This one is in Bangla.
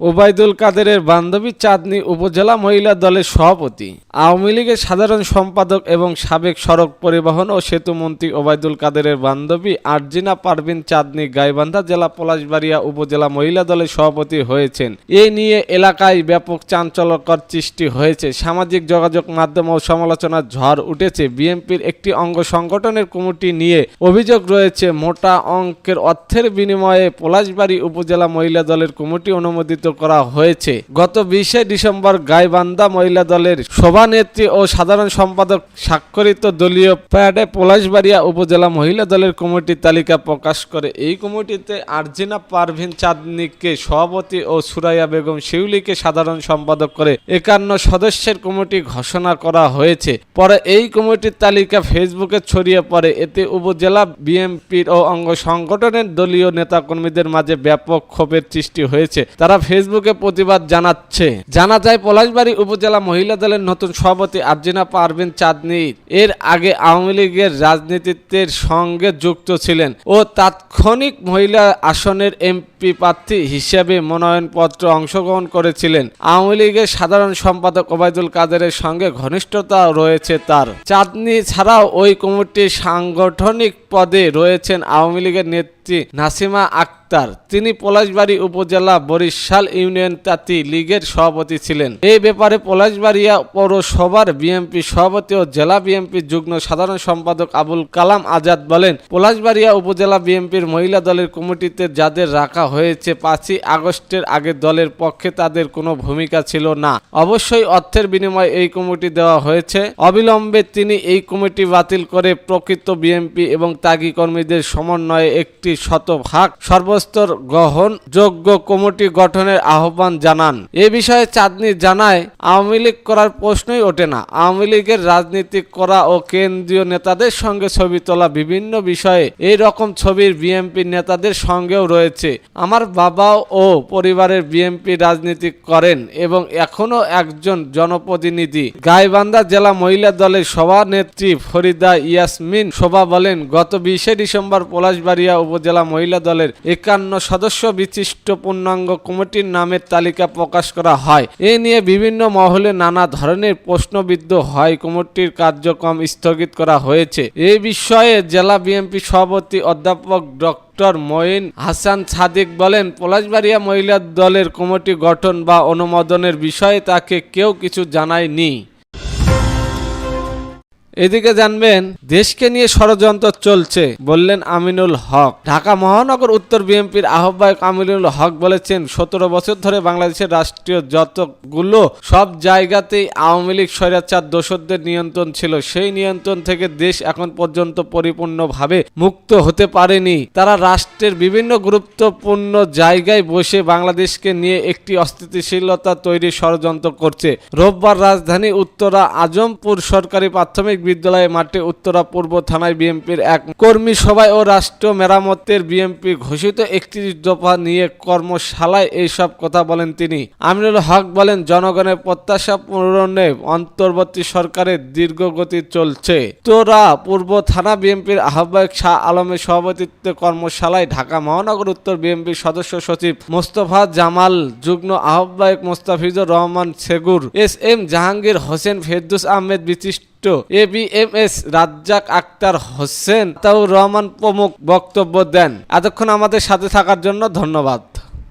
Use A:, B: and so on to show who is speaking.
A: ওবায়দুল কাদেরের বান্ধবী চাঁদনী উপজেলা মহিলা দলের সভাপতি। আওয়ামী লীগের সাধারণ সম্পাদক এবং সাবেক সড়ক পরিবহন ও সেতু মন্ত্রী ওবায়দুল কাদেরের বান্ধবী আরজিনা পারভিন চাঁদনী গাইবান্ধা জেলা পলাশবাড়িয়া উপজেলা মহিলা দলের সভাপতি হয়েছেন। এ নিয়ে এলাকায় ব্যাপক চাঞ্চল্যকর সৃষ্টি হয়েছে। সামাজিক যোগাযোগ মাধ্যম ও সমালোচনার ঝড় উঠেছে। বিএনপির একটি অঙ্গ সংগঠনের কমিটি নিয়ে অভিযোগ রয়েছে, মোটা অঙ্কের অর্থের বিনিময়ে পলাশবাড়ী উপজেলা মহিলা দলের কমিটি অনুমোদিত করা হয়েছে। গত 20 ডিসেম্বর গাইবান্ধা মহিলা দলের সভানেত্রী ও সাধারণ সম্পাদক স্বাক্ষরিত দলীয় প্যাডে পলাশবাড়িয়া উপজেলা মহিলা দলের কমিটির তালিকা প্রকাশ করে। এই কমিটিতে আরজিনা পারভিন চাঁদনীকে সভাপতি ও সুরাইয়া বেগম শিউলিকে সাধারণ সম্পাদক করে 51 সদস্যের কমিটি ঘোষণা করা হয়েছে। পরে এই কমিটির তালিকা ফেসবুকে ছড়িয়ে পড়ে। এতে উপজেলা বিএনপির ও অঙ্গ সংগঠনের দলীয় নেতাকর্মীদের মাঝে ব্যাপক ক্ষোভের সৃষ্টি হয়েছে। তারা ফেসবুকে প্রতিবাদ জানাচ্ছে। জানা যায়, পলাশবাড়ী উপজেলা মহিলা দলের নতুন সভাপতি আরজিনা পারভিন চাঁদনী এর আগে আওয়ামী লীগের রাজনীতির সঙ্গে যুক্ত ছিলেন ও তাৎক্ষণিক মহিলা আসনের এমপি প্রার্থী হিসেবে মনোনয়নপত্র অংশগ্রহণ করেছিলেন। আওয়ামী লীগের সাধারণ সম্পাদক ওবায়দুল কাদেরের সঙ্গে ঘনিষ্ঠতা রয়েছে তার। চাঁদনী ছাড়াও ওই কমিটির সাংগঠনিক পদে রয়েছেন আওয়ামী লীগের নেত্রী নাসিমা আক্তার। তিনি পলাশবাড়ী উপজেলা বরিশাল ইউনিয়ন তাঁতি লীগের সভাপতি ছিলেন। এই ব্যাপারে পলাশবাড়িয়া পৌরসভার বিএনপি সভাপতি ও জেলা বিএনপির যুগ্ম সাধারণ সম্পাদক আবুল কালাম আজাদ বলেন, পলাশবাড়িয়া উপজেলা বিএনপির মহিলা দলের কমিটিতে যাদের রাখা হয়েছে 5 আগস্টের আগে দলের পক্ষে তাদের কোনো ভূমিকা ছিল না। অবশ্যই অর্থের বিনিময়ে এই কমিটি দেওয়া হয়েছে। অবিলম্বে তিনি এই কমিটি বাতিল করে প্রকৃত বিএনপি এবং তাগী কর্মীদের সমন্বয়ে একটি শতভাগ সর্বস্তর গ্রহণযোগ্য কমিটি গঠনের আহ্বান জানান। এ বিষয়ে চাঁদনী জানায়, আওয়ামী লীগ করার প্রশ্নই ওঠে না। আওয়ামী লীগের রাজনীতি করা ও কেন্দ্রীয় নেতাদের সঙ্গে ছবি তোলা বিভিন্ন বিষয়ে এই রকম ছবির বিএনপি নেতাদের সঙ্গেও রয়েছে। আমার বাবাও ও পরিবারের বিএনপি রাজনীতি করেন এবং এখনো একজন জনপ্রতিনিধি। গাইবান্ধা জেলা মহিলা দলের সভানেত্রী ফরিদা ইয়াসমিন শোভা বলেন, গত 20 ডিসেম্বর পলাশবাড়িয়া উপজেলা মহিলা দলের 51 সদস্য বিশিষ্ট পূর্ণাঙ্গ কমিটির নামের তালিকা প্রকাশ করা হয়। এ নিয়ে বিভিন্ন মহলে নানা ধরনের প্রশ্নবিদ্ধ হয়। কমিটির কার্যক্রম স্থগিত করা হয়েছে। এই বিষয়ে জেলা বিএনপি সভাপতি অধ্যাপক ডক্টর মঈন হাসান সাদিক বলেন, পলাশবাড়িয়া মহিলা দলের কমিটি গঠন বা অনুমোদনের বিষয়ে তাকে কেউ কিছু জানায়নি। এদিকে জানবেন, দেশকে নিয়ে ষড়যন্ত্র চলছে বললেন আমিনুল হক। ঢাকা মহানগর উত্তর বিএনপির আহ্বায়ক আমিনুল হক বলেছেন, 17 বছর ধরে বাংলাদেশের রাষ্ট্রীয় যতগুলো সব জায়গাতেই আওয়ামী লীগ স্বৈরাচার দোসরদের নিয়ন্ত্রণ ছিল। সেই নিয়ন্ত্রণ থেকে দেশ এখন পর্যন্ত পরিপূর্ণভাবে মুক্ত হতে পারেনি। তারা রাষ্ট্রের বিভিন্ন গুরুত্বপূর্ণ জায়গায় বসে বাংলাদেশকে নিয়ে একটি অস্থিতিশীলতা তৈরির ষড়যন্ত্র করছে। রোববার রাজধানী উত্তরা আজমপুর সরকারি প্রাথমিক বিদ্যালয় মাঠে উত্তরা পূর্ব থানায় বিএনপির এক কর্মী সভায় ও রাষ্ট্র মেরামতের বিএনপি ঘোষিত 31 দফা নিয়ে কর্মশালায় এইসব কথা বলেন তিনি। আমিনুল হক বলেন, জনগণের প্রত্যাশা পূরণে অন্তর্বর্তী সরকারের দীর্ঘগতি চলছে। উত্তরা পূর্ব থানা বিএনপির আহ্বায়ক শাহ আলমের সভাপতিত্বে কর্মশালায় ঢাকা মহানগর উত্তর বিএনপির সদস্য সচিব মোস্তফা জামাল, যুগ্ম আহ্বায়ক মোস্তাফিজুর রহমান সেগুর, এস.এম. জাহাঙ্গীর হোসেন, ফেরদৌস আহমেদ বিশিষ্ট এবিএমএস রাজ্জাক আক্তার হোসেন, তাউর রহমান প্রমুখ বক্তব্য দেন। এতক্ষণ আমাদের সাথে থাকার জন্য ধন্যবাদ।